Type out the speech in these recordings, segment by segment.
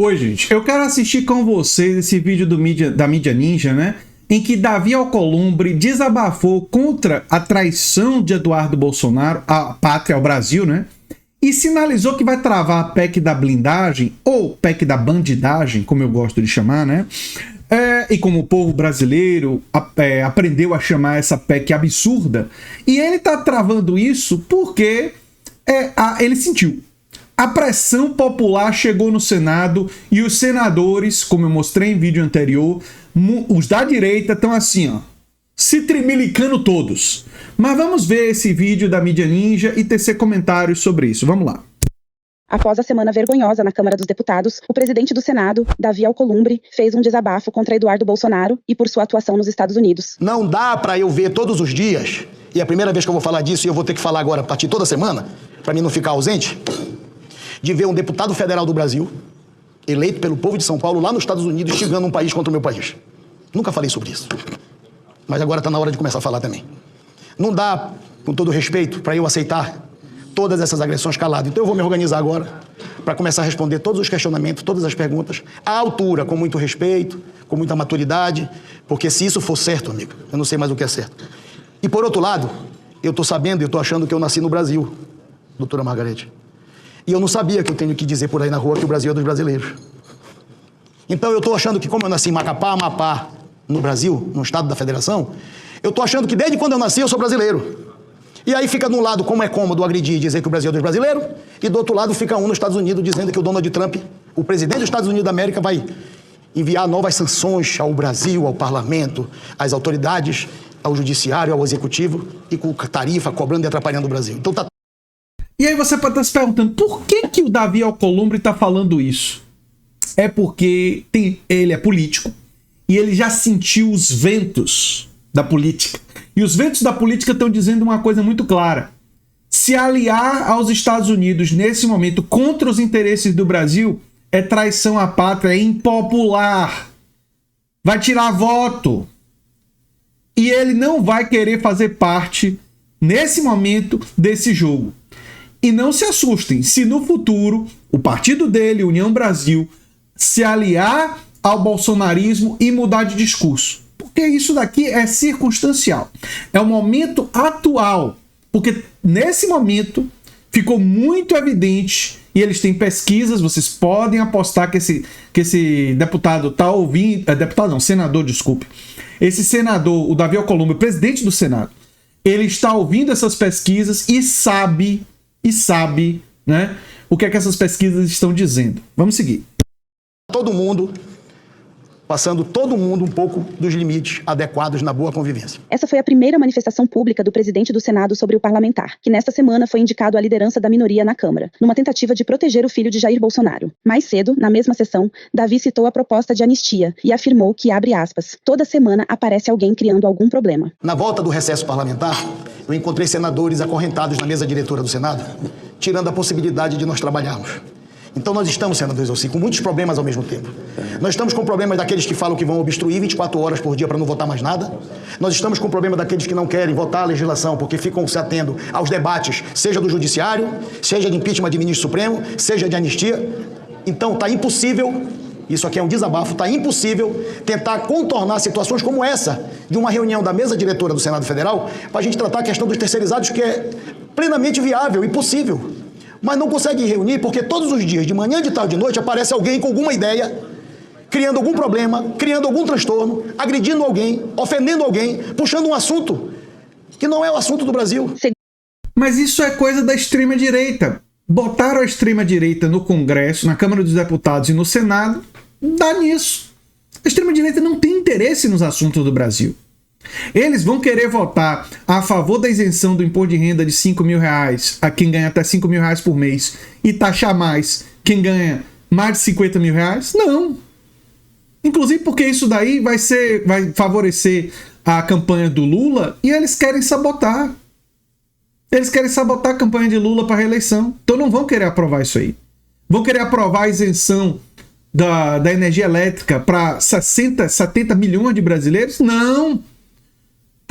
Oi, gente, eu quero assistir com vocês esse vídeo da mídia ninja, né? Em que Davi Alcolumbre desabafou contra a traição de Eduardo Bolsonaro, a pátria, ao Brasil, né? E sinalizou que vai travar a PEC da blindagem, ou PEC da bandidagem, como eu gosto de chamar, né? E como o povo brasileiro aprendeu a chamar essa PEC absurda. E ele tá travando isso porque ele sentiu. A pressão popular chegou no Senado e os senadores, como eu mostrei em vídeo anterior, os da direita estão assim, ó, se trimilicando todos. Mas vamos ver esse vídeo da mídia ninja e tecer comentários sobre isso. Vamos lá. Após a semana vergonhosa na Câmara dos Deputados, o presidente do Senado, Davi Alcolumbre, fez um desabafo contra Eduardo Bolsonaro e por sua atuação nos Estados Unidos. Não dá para eu ver todos os dias, e é a primeira vez que eu vou falar disso e eu vou ter que falar agora a partir de toda semana, para mim não ficar ausente, de ver um deputado federal do Brasil, eleito pelo povo de São Paulo, lá nos Estados Unidos, instigando um país contra o meu país. Nunca falei sobre isso. Mas agora está na hora de começar a falar também. Não dá, com todo respeito, para eu aceitar todas essas agressões calado. Então eu vou me organizar agora para começar a responder todos os questionamentos, todas as perguntas, à altura, com muito respeito, com muita maturidade, porque se isso for certo, amigo, eu não sei mais o que é certo. E por outro lado, eu estou sabendo, eu estou achando que eu nasci no Brasil, doutora Margarete. E eu não sabia que eu tenho que dizer por aí na rua que o Brasil é dos brasileiros. Então eu estou achando que como eu nasci em Macapá, Amapá, no Brasil, no estado da federação, eu estou achando que desde quando eu nasci eu sou brasileiro. E aí fica de um lado como é cômodo agredir e dizer que o Brasil é dos brasileiros, e do outro lado fica nos Estados Unidos dizendo que o Donald Trump, o presidente dos Estados Unidos da América, vai enviar novas sanções ao Brasil, ao parlamento, às autoridades, ao judiciário, ao executivo, e com tarifa cobrando e atrapalhando o Brasil. Então tá. E aí você pode estar se perguntando, por que o Davi Alcolumbre está falando isso? É porque ele é político e ele já sentiu os ventos da política. E os ventos da política estão dizendo uma coisa muito clara. Se aliar aos Estados Unidos nesse momento contra os interesses do Brasil é traição à pátria, é impopular. Vai tirar voto. E ele não vai querer fazer parte, nesse momento, desse jogo. E não se assustem se no futuro o partido dele, União Brasil, se aliar ao bolsonarismo e mudar de discurso. Porque isso daqui é circunstancial. É o momento atual. Porque nesse momento ficou muito evidente, e eles têm pesquisas, vocês podem apostar que esse deputado está ouvindo... senador, desculpe. Esse senador, o Davi Alcolumbre, presidente do Senado, ele está ouvindo essas pesquisas e sabe, né, o que é que essas pesquisas estão dizendo. Vamos seguir. Passando todo mundo um pouco dos limites adequados na boa convivência. Essa foi a primeira manifestação pública do presidente do Senado sobre o parlamentar, que nesta semana foi indicado à liderança da minoria na Câmara, numa tentativa de proteger o filho de Jair Bolsonaro. Mais cedo, na mesma sessão, Davi citou a proposta de anistia e afirmou que, abre aspas, toda semana aparece alguém criando algum problema. Na volta do recesso parlamentar, eu encontrei senadores acorrentados na mesa diretora do Senado, tirando a possibilidade de nós trabalharmos. Então nós estamos, senadores, assim, com muitos problemas ao mesmo tempo. Nós estamos com problemas daqueles que falam que vão obstruir 24 horas por dia para não votar mais nada. Nós estamos com o problema daqueles que não querem votar a legislação porque ficam se atendo aos debates, seja do judiciário, seja de impeachment de ministro supremo, seja de anistia. Então está impossível, isso aqui é um desabafo, está impossível tentar contornar situações como essa de uma reunião da mesa diretora do Senado Federal para a gente tratar a questão dos terceirizados, que é plenamente viável e possível. Mas não consegue reunir porque todos os dias, de manhã, de tarde, de noite, aparece alguém com alguma ideia, criando algum problema, criando algum transtorno, agredindo alguém, ofendendo alguém, puxando um assunto que não é o assunto do Brasil. Mas isso é coisa da extrema-direita. Botaram a extrema-direita no Congresso, na Câmara dos Deputados e no Senado, dá nisso. A extrema-direita não tem interesse nos assuntos do Brasil. Eles vão querer votar a favor da isenção do imposto de renda de R$5.000 a quem ganha até R$5.000 por mês e taxar mais quem ganha mais de R$50.000? Não. Inclusive porque isso daí vai favorecer a campanha do Lula e eles querem sabotar. Eles querem sabotar a campanha de Lula para a reeleição. Então não vão querer aprovar isso aí. Vão querer aprovar a isenção da energia elétrica para 70 milhões de brasileiros? Não.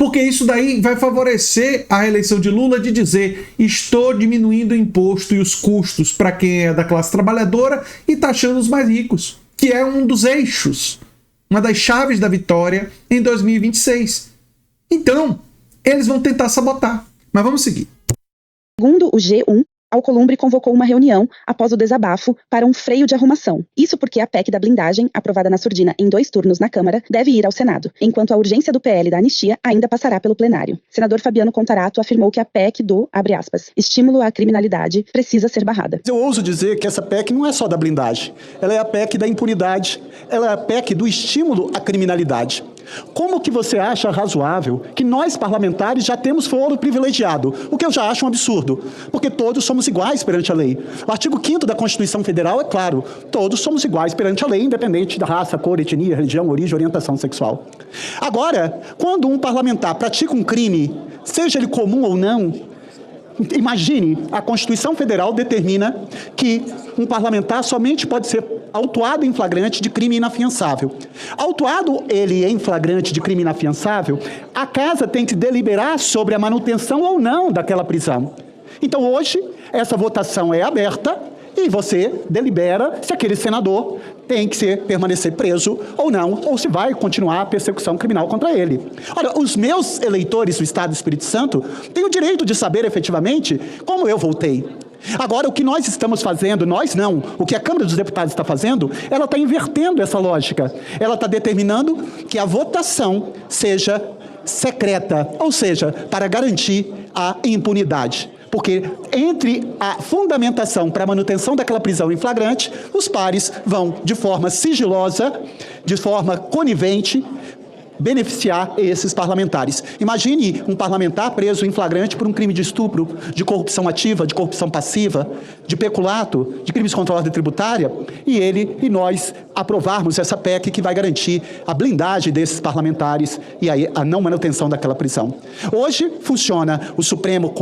Porque isso daí vai favorecer a reeleição de Lula de dizer: estou diminuindo o imposto e os custos para quem é da classe trabalhadora e taxando os mais ricos, que é um dos eixos, uma das chaves da vitória em 2026. Então, eles vão tentar sabotar. Mas vamos seguir. Segundo o G1, Alcolumbre convocou uma reunião após o desabafo para um freio de arrumação. Isso porque a PEC da blindagem, aprovada na surdina em 2 turnos na Câmara, deve ir ao Senado, enquanto a urgência do PL da anistia ainda passará pelo plenário. Senador Fabiano Contarato afirmou que a PEC do, abre aspas, estímulo à criminalidade precisa ser barrada. Eu ouso dizer que essa PEC não é só da blindagem, ela é a PEC da impunidade, ela é a PEC do estímulo à criminalidade. Como que você acha razoável que nós, parlamentares, já temos foro privilegiado? O que eu já acho um absurdo, porque todos somos iguais perante a lei. O artigo 5º da Constituição Federal é claro, todos somos iguais perante a lei, independente da raça, cor, etnia, religião, origem, orientação sexual. Agora, quando um parlamentar pratica um crime, seja ele comum ou não, imagine, a Constituição Federal determina que um parlamentar somente pode ser autuado em flagrante de crime inafiançável. Autuado ele em flagrante de crime inafiançável, a Casa tem que deliberar sobre a manutenção ou não daquela prisão. Então, hoje, essa votação é aberta e você delibera se aquele senador tem que permanecer preso ou não, ou se vai continuar a persecução criminal contra ele. Olha, os meus eleitores do Estado do Espírito Santo têm o direito de saber efetivamente como eu votei. Agora, o que nós estamos fazendo, nós não, o que a Câmara dos Deputados está fazendo, ela está invertendo essa lógica. Ela está determinando que a votação seja secreta, ou seja, para garantir a impunidade. Porque entre a fundamentação para a manutenção daquela prisão em flagrante, os pares vão, de forma sigilosa, de forma conivente, beneficiar esses parlamentares. Imagine um parlamentar preso em flagrante por um crime de estupro, de corrupção ativa, de corrupção passiva, de peculato, de crimes contra a ordem tributária, e ele e nós aprovarmos essa PEC que vai garantir a blindagem desses parlamentares e a não manutenção daquela prisão. Hoje funciona, o Supremo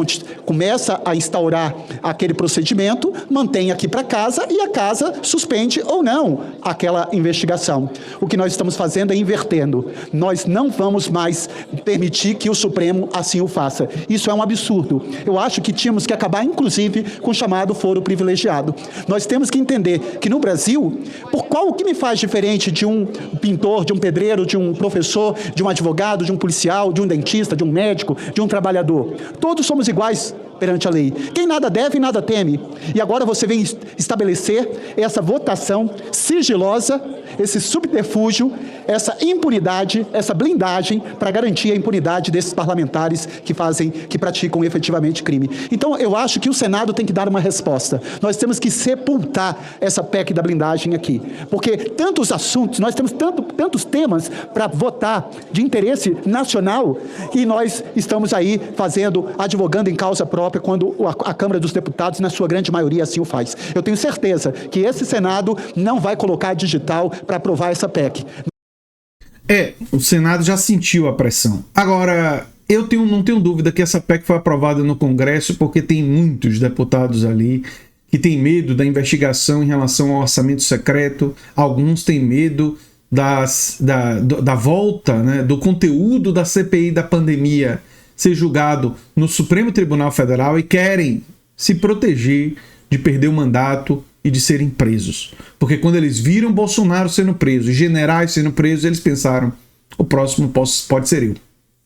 começa a instaurar aquele procedimento, mantém aqui para casa e a casa suspende ou não aquela investigação. O que nós estamos fazendo é invertendo. Nós não vamos mais permitir que o Supremo assim o faça. Isso é um absurdo. Eu acho que tínhamos que acabar, inclusive, com o chamado foro privilegiado. Nós temos que entender que no Brasil, o que me faz diferente de um pintor, de um pedreiro, de um professor, de um advogado, de um policial, de um dentista, de um médico, de um trabalhador? Todos somos iguais perante a lei. Quem nada deve, nada teme. E agora você vem estabelecer essa votação sigilosa, esse subterfúgio, essa impunidade, essa blindagem para garantir a impunidade desses parlamentares que praticam efetivamente crime. Então, eu acho que o Senado tem que dar uma resposta. Nós temos que sepultar essa PEC da blindagem aqui. Porque tantos assuntos, nós temos tantos temas para votar de interesse nacional e nós estamos aí advogando em causa própria quando a Câmara dos Deputados, na sua grande maioria, assim o faz. Eu tenho certeza que esse Senado não vai colocar digital para aprovar essa PEC. O Senado já sentiu a pressão. Agora, não tenho dúvida que essa PEC foi aprovada no Congresso porque tem muitos deputados ali que têm medo da investigação em relação ao orçamento secreto. Alguns têm medo da volta, né, do conteúdo da CPI da pandemia ser julgado no Supremo Tribunal Federal e querem se proteger de perder o mandato e de serem presos. Porque quando eles viram Bolsonaro sendo preso e generais sendo presos, eles pensaram: o próximo pode ser eu.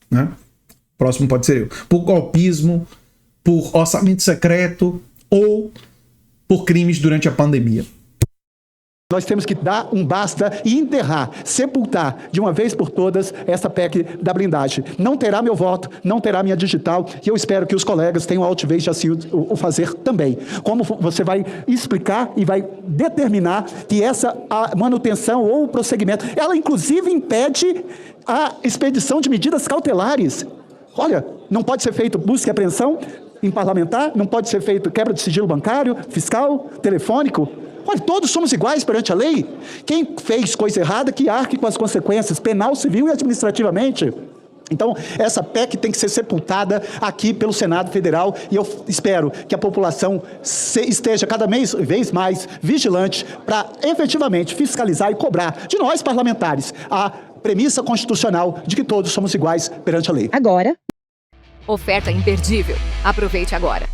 Né? O próximo pode ser eu. Por golpismo, por orçamento secreto ou por crimes durante a pandemia. Nós temos que dar um basta e enterrar, sepultar de uma vez por todas essa PEC da blindagem. Não terá meu voto, não terá minha digital e eu espero que os colegas tenham a altivez de assim o fazer também. Como você vai explicar e vai determinar que essa manutenção ou o prosseguimento, ela inclusive impede a expedição de medidas cautelares. Olha, não pode ser feito busca e apreensão em parlamentar, não pode ser feito quebra de sigilo bancário, fiscal, telefônico. Olha, todos somos iguais perante a lei. Quem fez coisa errada, que arque com as consequências, penal, civil e administrativamente. Então, essa PEC tem que ser sepultada aqui pelo Senado Federal e eu espero que a população esteja cada vez mais vigilante para efetivamente fiscalizar e cobrar de nós parlamentares a premissa constitucional de que todos somos iguais perante a lei. Agora, Oferta imperdível. Aproveite agora.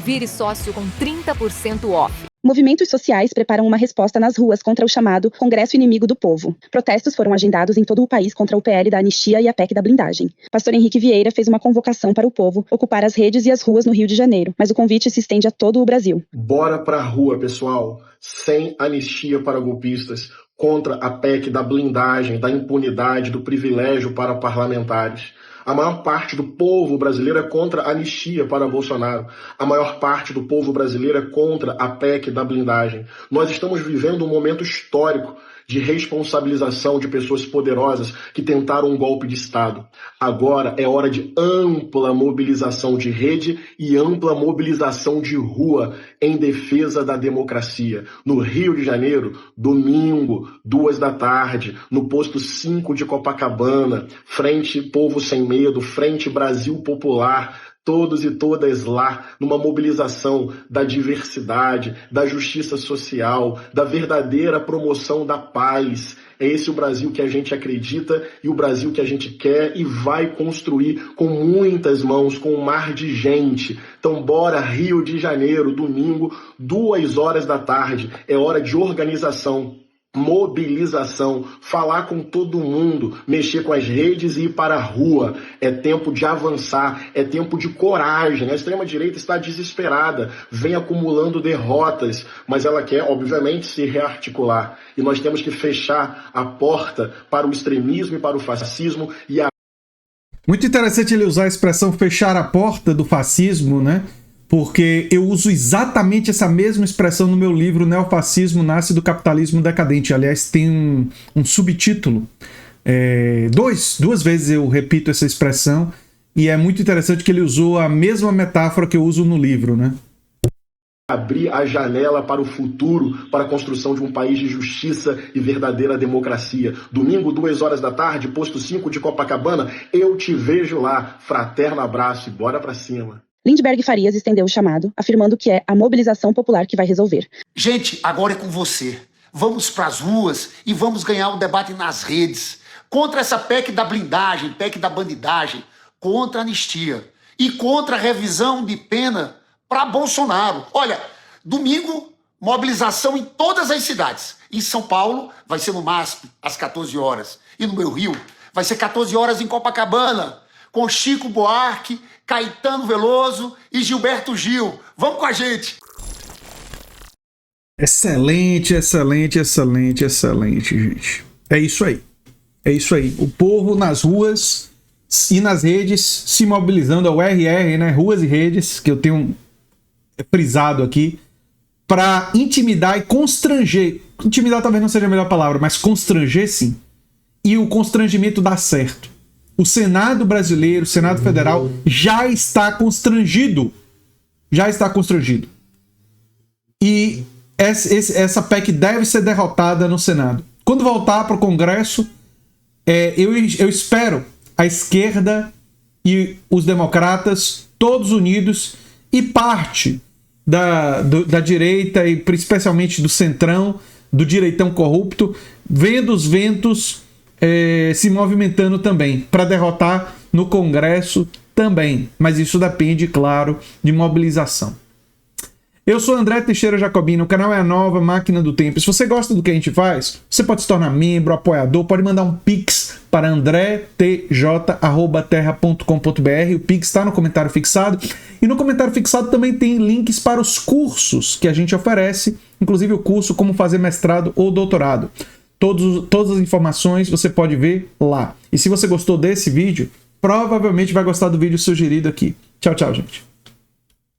Vire sócio com 30% off. movimentos sociais preparam uma resposta nas ruas contra o chamado Congresso Inimigo do Povo. Protestos foram agendados em todo o país contra o PL da anistia e a PEC da blindagem. Pastor Henrique Vieira fez uma convocação para o povo ocupar as redes e as ruas no Rio de Janeiro, mas o convite se estende a todo o Brasil. Bora pra rua, pessoal. Sem anistia para golpistas, contra a PEC da blindagem, da impunidade, do privilégio para parlamentares. A maior parte do povo brasileiro é contra a anistia para Bolsonaro. A maior parte do povo brasileiro é contra a PEC da blindagem. Nós estamos vivendo um momento histórico de responsabilização de pessoas poderosas que tentaram um golpe de Estado. Agora é hora de ampla mobilização de rede e ampla mobilização de rua em defesa da democracia. No Rio de Janeiro, domingo, 14h, no posto 5 de Copacabana, Frente Povo Sem Medo, Frente Brasil Popular, todos e todas lá, numa mobilização da diversidade, da justiça social, da verdadeira promoção da paz. É esse o Brasil que a gente acredita e o Brasil que a gente quer e vai construir com muitas mãos, com um mar de gente. Então bora, Rio de Janeiro, domingo, 14h. É hora de organização, mobilização, falar com todo mundo, mexer com as redes e ir para a rua. É tempo de avançar, é tempo de coragem. A extrema-direita está desesperada, vem acumulando derrotas, mas ela quer, obviamente, se rearticular. E nós temos que fechar a porta para o extremismo e para o fascismo. Muito interessante ele usar a expressão fechar a porta do fascismo, né? Porque eu uso exatamente essa mesma expressão no meu livro Neofascismo Nasce do Capitalismo Decadente. Aliás, tem um subtítulo. Duas vezes eu repito essa expressão e é muito interessante que ele usou a mesma metáfora que eu uso no livro, né? Abrir a janela para o futuro, para a construção de um país de justiça e verdadeira democracia. Domingo, 14h, posto 5 de Copacabana, eu te vejo lá. Fraterno abraço e bora pra cima. Lindbergh Farias estendeu o chamado, afirmando que é a mobilização popular que vai resolver. Gente, agora é com você. Vamos para as ruas e vamos ganhar o debate nas redes. Contra essa PEC da blindagem, PEC da bandidagem, contra a anistia e contra a revisão de pena para Bolsonaro. Olha, domingo, mobilização em todas as cidades. Em São Paulo, vai ser no MASP, às 14h. E no meu Rio, vai ser 14h em Copacabana, com Chico Buarque, Caetano Veloso e Gilberto Gil. Vamos com a gente! Excelente, excelente, excelente, excelente, gente. É isso aí. É isso aí. O povo nas ruas e nas redes se mobilizando, é o RR, né? Ruas e redes, que eu tenho frisado aqui, para intimidar e constranger. Intimidar talvez não seja a melhor palavra, mas constranger sim. E o constrangimento dá certo. O Senado brasileiro, o Senado Federal, já está constrangido. Já está constrangido. E essa PEC deve ser derrotada no Senado. Quando voltar para o Congresso, eu espero a esquerda e os democratas todos unidos e parte da direita e especialmente do centrão, do direitão corrupto, vendo os ventos se movimentando também, para derrotar no Congresso também. Mas isso depende, claro, de mobilização. Eu sou André Teixeira Jacobino, o canal é a Nova Máquina do Tempo. Se você gosta do que a gente faz, você pode se tornar membro, apoiador, pode mandar um pix para andretj@terra.com.br. O pix está no comentário fixado. E no comentário fixado também tem links para os cursos que a gente oferece, inclusive o curso Como Fazer Mestrado ou Doutorado. Todas as informações você pode ver lá. E se você gostou desse vídeo, provavelmente vai gostar do vídeo sugerido aqui. Tchau, tchau, gente.